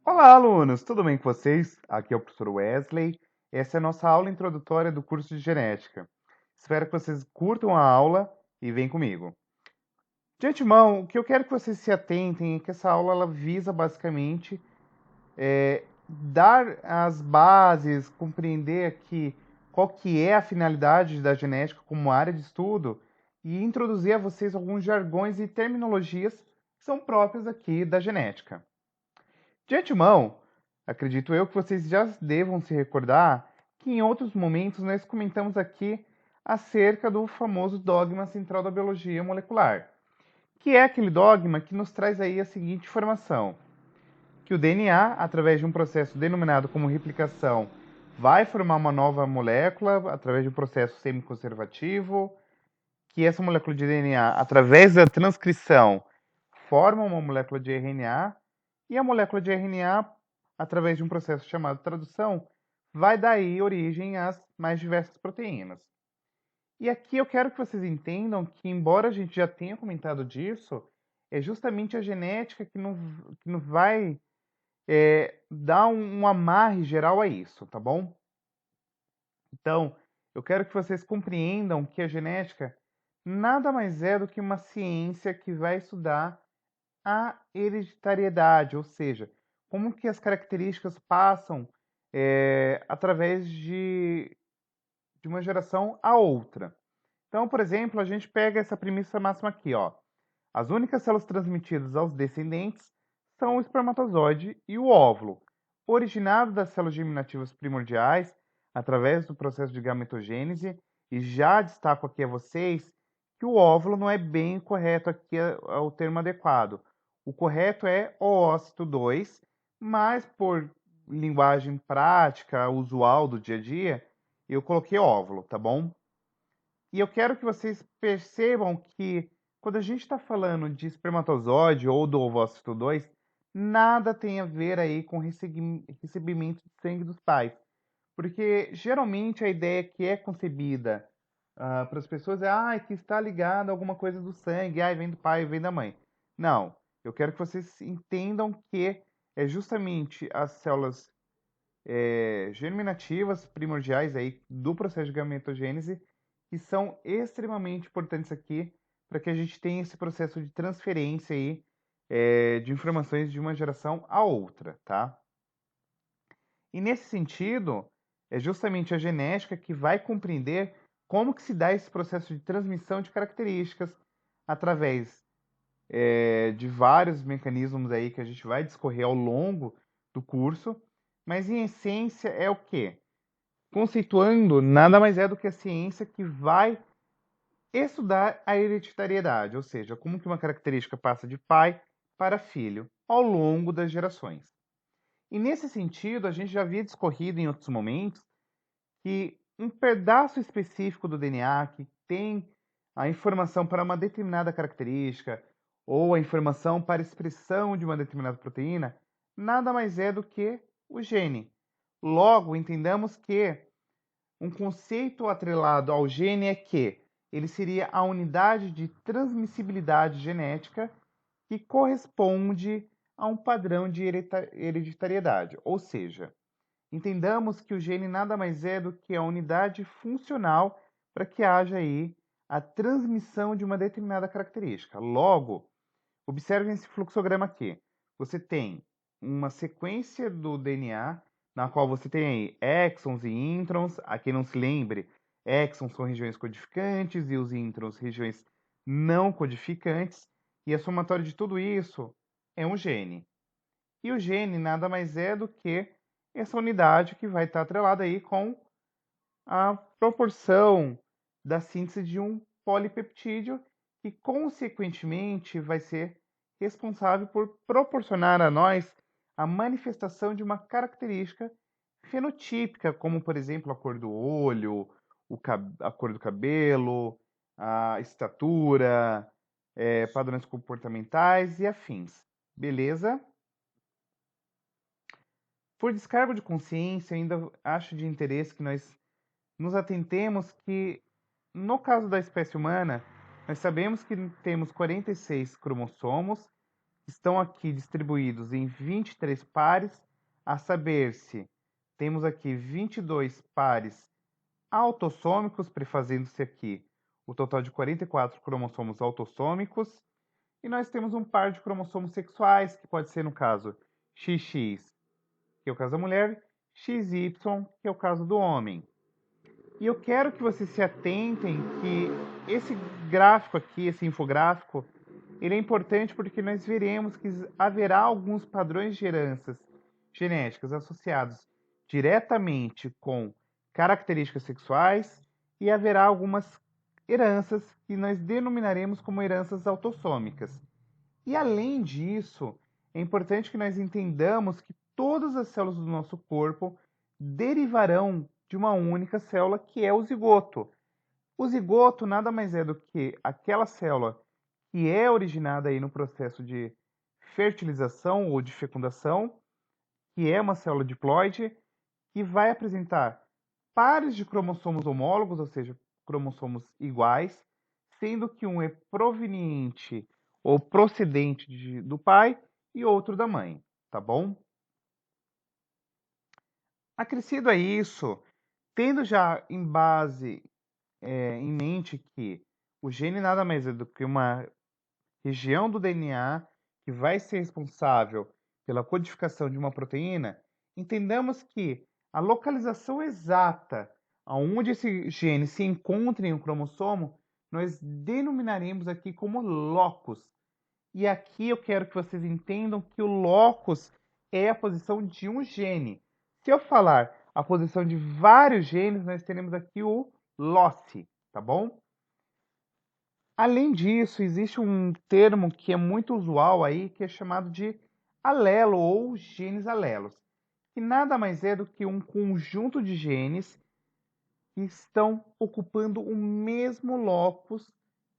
Olá, alunos! Tudo bem com vocês? Aqui é o professor Wesley. Essa é a nossa aula introdutória do curso de Genética. Espero que vocês curtam a aula e venham comigo. De antemão, o que eu quero que vocês se atentem é que essa aula ela visa basicamente dar as bases, compreender aqui qual que é a finalidade da genética como área de estudo e introduzir a vocês alguns jargões e terminologias que são próprios aqui da genética. De antemão, acredito eu que vocês já devam se recordar que em outros momentos nós comentamos aqui acerca do famoso dogma central da biologia molecular, que é aquele dogma que nos traz aí a seguinte informação: que o DNA, através de um processo denominado como replicação, vai formar uma nova molécula através de um processo semiconservativo, que essa molécula de DNA, através da transcrição, forma uma molécula de RNA, e a molécula de RNA, através de um processo chamado tradução, vai daí origem às mais diversas proteínas. E aqui eu quero que vocês entendam que, embora a gente já tenha comentado disso, é justamente a genética que não vai dar um amarre geral a isso, tá bom? Então, eu quero que vocês compreendam que a genética nada mais é do que uma ciência que vai estudar a hereditariedade, ou seja, como que as características passam através de uma geração a outra. Então, por exemplo, a gente pega essa premissa máxima aqui, ó. As únicas células transmitidas aos descendentes são o espermatozoide e o óvulo, originado das células germinativas primordiais através do processo de gametogênese, e já destaco aqui a vocês que o óvulo não é bem correto aqui, é o termo adequado. O correto é oócito 2, mas por linguagem prática, usual do dia a dia, eu coloquei óvulo, tá bom? E eu quero que vocês percebam que quando a gente está falando de espermatozoide ou do ovócito 2, nada tem a ver aí com recebimento de sangue dos pais. Porque geralmente a ideia que é concebida para as pessoas é que está ligado a alguma coisa do sangue, vem do pai, vem da mãe. Não, eu quero que vocês entendam que é justamente as células germinativas primordiais aí do processo de gametogênese que são extremamente importantes aqui para que a gente tenha esse processo de transferência aí de informações de uma geração a outra, tá? E nesse sentido, é justamente a genética que vai compreender como que se dá esse processo de transmissão de características através de vários mecanismos aí que a gente vai discorrer ao longo do curso, mas em essência é o quê? Conceituando, nada mais é do que a ciência que vai estudar a hereditariedade, ou seja, como que uma característica passa de pai para filho ao longo das gerações. E nesse sentido, a gente já havia discorrido em outros momentos que um pedaço específico do DNA que tem a informação para uma determinada característica ou a informação para a expressão de uma determinada proteína, nada mais é do que o gene. Logo, entendamos que um conceito atrelado ao gene é que ele seria a unidade de transmissibilidade genética que corresponde a um padrão de hereditariedade. Ou seja, entendamos que o gene nada mais é do que a unidade funcional para que haja aí a transmissão de uma determinada característica. Logo, observe esse fluxograma aqui. Você tem uma sequência do DNA na qual você tem aí exons e introns. A quem não se lembre, exons são regiões codificantes e os introns regiões não codificantes. E a somatória de tudo isso é um gene. E o gene nada mais é do que essa unidade que vai estar atrelada aí com a proporção da síntese de um polipeptídeo que, consequentemente, vai ser responsável por proporcionar a nós a manifestação de uma característica fenotípica, como, por exemplo, a cor do olho, a cor do cabelo, a estatura, padrões comportamentais e afins. Beleza? Por descargo de consciência, ainda acho de interesse que nós nos atentemos que, no caso da espécie humana, nós sabemos que temos 46 cromossomos, estão aqui distribuídos em 23 pares, a saber se temos aqui 22 pares autossômicos, prefazendo-se aqui o total de 44 cromossomos autossômicos, e nós temos um par de cromossomos sexuais, que pode ser, no caso, XX, que é o caso da mulher, XY, que é o caso do homem. E eu quero que vocês se atentem que esse gráfico aqui, esse infográfico, ele é importante porque nós veremos que haverá alguns padrões de heranças genéticas associados diretamente com características sexuais e haverá algumas heranças que nós denominaremos como heranças autossômicas. E além disso, é importante que nós entendamos que todas as células do nosso corpo derivarão de uma única célula, que é o zigoto. O zigoto nada mais é do que aquela célula que é originada aí no processo de fertilização ou de fecundação, que é uma célula diploide, que vai apresentar pares de cromossomos homólogos, ou seja, cromossomos iguais, sendo que um é proveniente ou procedente do pai e outro da mãe, tá bom? Acrescido a isso, tendo já em base, em mente que o gene nada mais é do que uma região do DNA que vai ser responsável pela codificação de uma proteína, entendamos que a localização exata aonde esse gene se encontra em um cromossomo, nós denominaremos aqui como locus. E aqui eu quero que vocês entendam que o locus é a posição de um gene. Se eu falar a posição de vários genes, nós teremos aqui o loci, tá bom? Além disso, existe um termo que é muito usual aí, que é chamado de alelo ou genes alelos, que nada mais é do que um conjunto de genes que estão ocupando o mesmo locus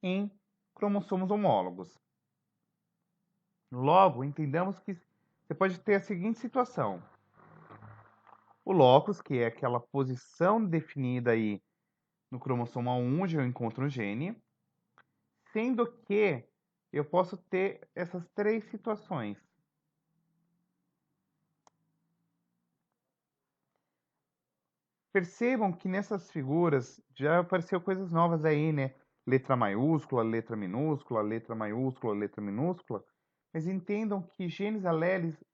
em cromossomos homólogos. Logo, entendamos que você pode ter a seguinte situação: o locus, que é aquela posição definida aí no cromossomo onde eu encontro o gene, sendo que eu posso ter essas três situações. Percebam que nessas figuras já apareceu coisas novas aí, né? Letra maiúscula, letra minúscula, letra maiúscula, letra minúscula. Mas entendam que genes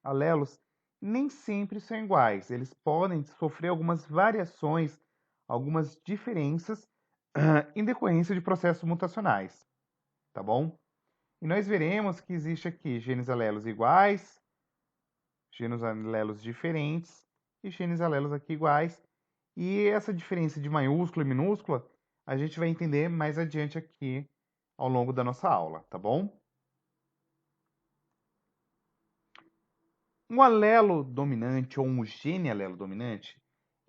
alelos nem sempre são iguais. Eles podem sofrer algumas variações, algumas diferenças em decorrência de processos mutacionais, tá bom? E nós veremos que existe aqui genes alelos iguais, genes alelos diferentes e genes alelos aqui iguais. E essa diferença de maiúscula e minúscula, a gente vai entender mais adiante aqui ao longo da nossa aula, tá bom? Um alelo dominante ou um gene alelo dominante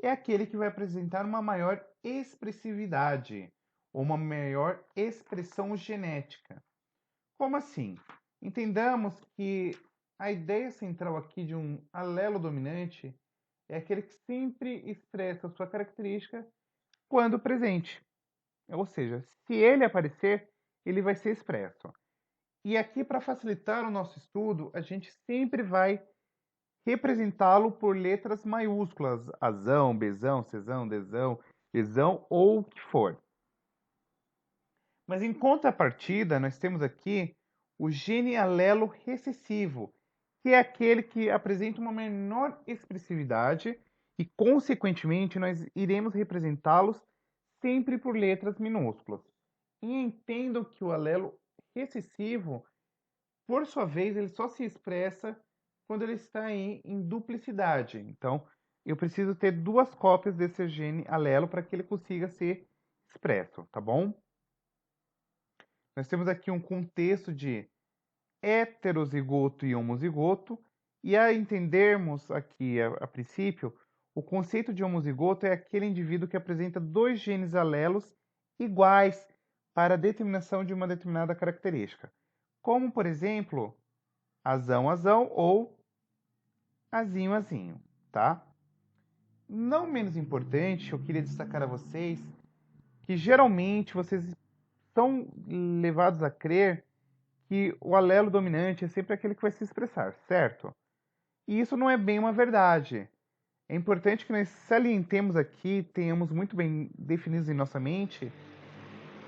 é aquele que vai apresentar uma maior expressividade ou uma maior expressão genética. Como assim? Entendamos que a ideia central aqui de um alelo dominante é aquele que sempre expressa a sua característica quando presente. Ou seja, se ele aparecer, ele vai ser expresso. E aqui, para facilitar o nosso estudo, a gente sempre vai representá-lo por letras maiúsculas, azão, bezão, cesão, desão, esão ou o que for. Mas em contrapartida, nós temos aqui o gene alelo recessivo, que é aquele que apresenta uma menor expressividade e, consequentemente, nós iremos representá-los sempre por letras minúsculas. E entendam que o alelo recessivo, por sua vez, ele só se expressa quando ele está em duplicidade. Então, eu preciso ter duas cópias desse gene alelo para que ele consiga ser expresso, tá bom? Nós temos aqui um contexto de heterozigoto e homozigoto, e a entendermos aqui, a princípio, o conceito de homozigoto é aquele indivíduo que apresenta dois genes alelos iguais para a determinação de uma determinada característica, como, por exemplo, azão-azão ou azinho-azinho, tá? Não menos importante, eu queria destacar a vocês que geralmente vocês são levados a crer que o alelo dominante é sempre aquele que vai se expressar, certo? E isso não é bem uma verdade. É importante que nós salientemos aqui, tenhamos muito bem definidos em nossa mente,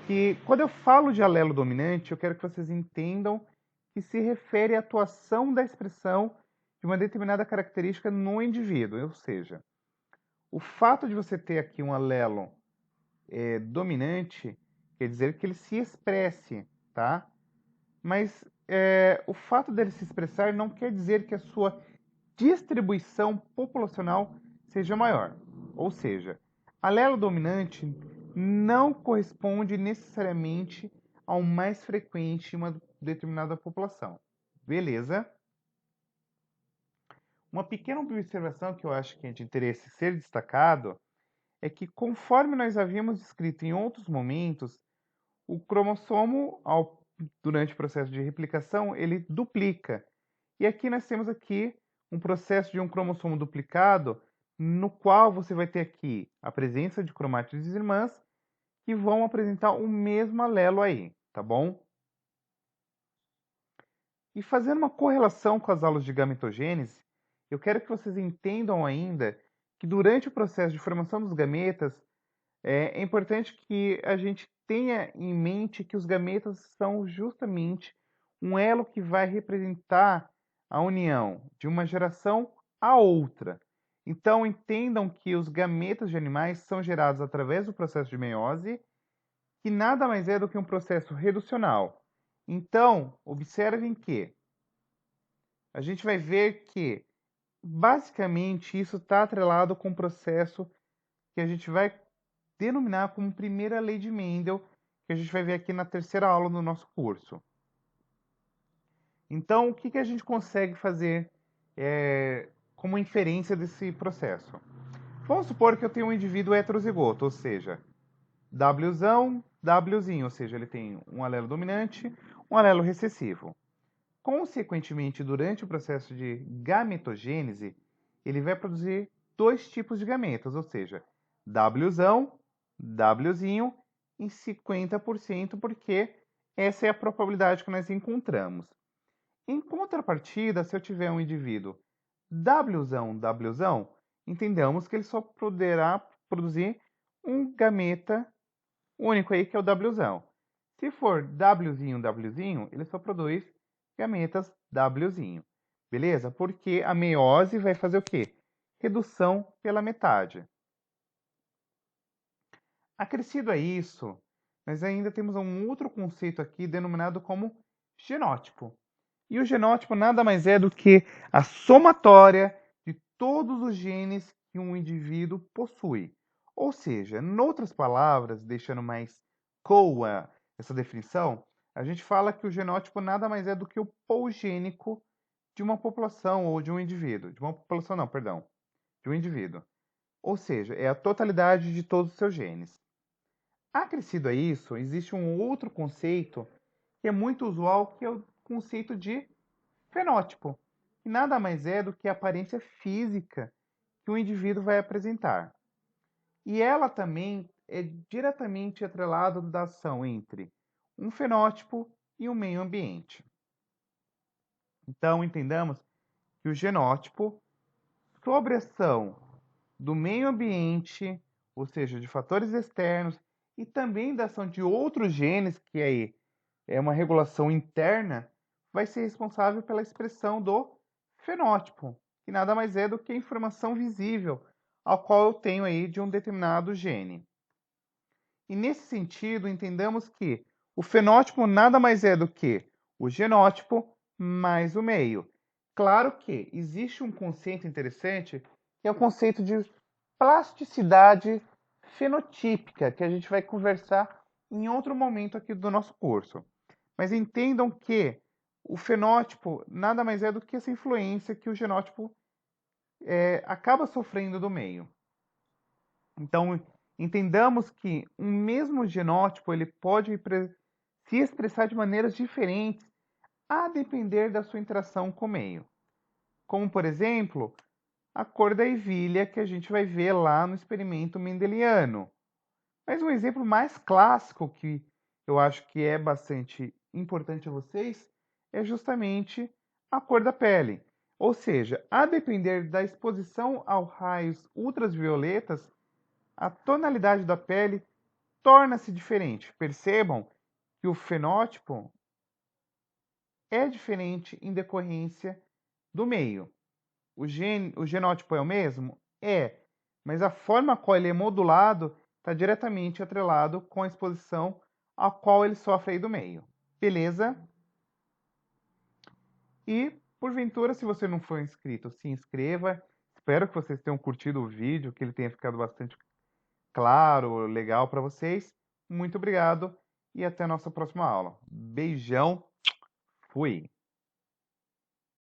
que quando eu falo de alelo dominante, eu quero que vocês entendam que se refere à atuação da expressão de uma determinada característica no indivíduo, ou seja, o fato de você ter aqui um alelo dominante quer dizer que ele se expresse, tá? Mas o fato dele se expressar não quer dizer que a sua distribuição populacional seja maior. Ou seja, alelo dominante não corresponde necessariamente ao mais frequente em uma determinada população. Beleza? Uma pequena observação que eu acho que é de interesse ser destacado é que, conforme nós havíamos descrito em outros momentos, o cromossomo, durante o processo de replicação, ele duplica. E aqui nós temos aqui um processo de um cromossomo duplicado, no qual você vai ter aqui a presença de cromátides irmãs que vão apresentar o mesmo alelo aí, tá bom? E fazendo uma correlação com as aulas de gametogênese, eu quero que vocês entendam ainda que durante o processo de formação dos gametas, é importante que a gente tenha em mente que os gametas são justamente um elo que vai representar a união de uma geração à outra. Então, entendam que os gametas de animais são gerados através do processo de meiose, que nada mais é do que um processo reducional. Então, observem que a gente vai ver que, basicamente, isso está atrelado com o processo que a gente vai denominar como primeira lei de Mendel, que a gente vai ver aqui na terceira aula do nosso curso. Então, o que a gente consegue fazer como inferência desse processo? Vamos supor que eu tenho um indivíduo heterozigoto, ou seja, Wzão, Wzinho, ou seja, ele tem um alelo dominante, um alelo recessivo. Consequentemente, durante o processo de gametogênese, ele vai produzir dois tipos de gametas, ou seja, Wzão, Wzinho em 50%, porque essa é a probabilidade que nós encontramos. Em contrapartida, se eu tiver um indivíduo Wzão, Wzão, entendamos que ele só poderá produzir um gameta único aí, que é o Wzão. Se for Wzinho, Wzinho, ele só produz gametas Wzinho. Beleza? Porque a meiose vai fazer o quê? Redução pela metade. Acrescido a isso, nós ainda temos um outro conceito aqui denominado como genótipo. E o genótipo nada mais é do que a somatória de todos os genes que um indivíduo possui. Ou seja, em outras palavras, deixando mais coa essa definição, a gente fala que o genótipo nada mais é do que o pool gênico de uma população ou de um indivíduo. De uma população não, perdão. De um indivíduo. Ou seja, é a totalidade de todos os seus genes. Acrescido a isso, existe um outro conceito que é muito usual, que é o conceito de fenótipo, que nada mais é do que a aparência física que o indivíduo vai apresentar. E ela também é diretamente atrelada da ação entre um fenótipo e o meio ambiente. Então, entendamos que o genótipo, sob a ação do meio ambiente, ou seja, de fatores externos, e também da ação de outros genes, que aí é uma regulação interna, vai ser responsável pela expressão do fenótipo, que nada mais é do que a informação visível ao qual eu tenho aí de um determinado gene. E nesse sentido, entendamos que o fenótipo nada mais é do que o genótipo mais o meio. Claro que existe um conceito interessante, que é o conceito de plasticidade fenotípica, que a gente vai conversar em outro momento aqui do nosso curso. Mas entendam que o fenótipo nada mais é do que essa influência que o genótipo acaba sofrendo do meio. Então, entendamos que um mesmo genótipo ele pode se expressar de maneiras diferentes a depender da sua interação com o meio. Como, por exemplo, a cor da ervilha que a gente vai ver lá no experimento mendeliano. Mas um exemplo mais clássico que eu acho que é bastante importante a vocês é justamente a cor da pele. Ou seja, a depender da exposição aos raios ultravioletas, a tonalidade da pele torna-se diferente. Percebam que o fenótipo é diferente em decorrência do meio. O genótipo é o mesmo? É, mas a forma a qual ele é modulado está diretamente atrelado com a exposição a qual ele sofre aí do meio. Beleza? E, porventura, se você não for inscrito, se inscreva. Espero que vocês tenham curtido o vídeo, que ele tenha ficado bastante claro, legal para vocês. Muito obrigado e até a nossa próxima aula. Beijão, fui!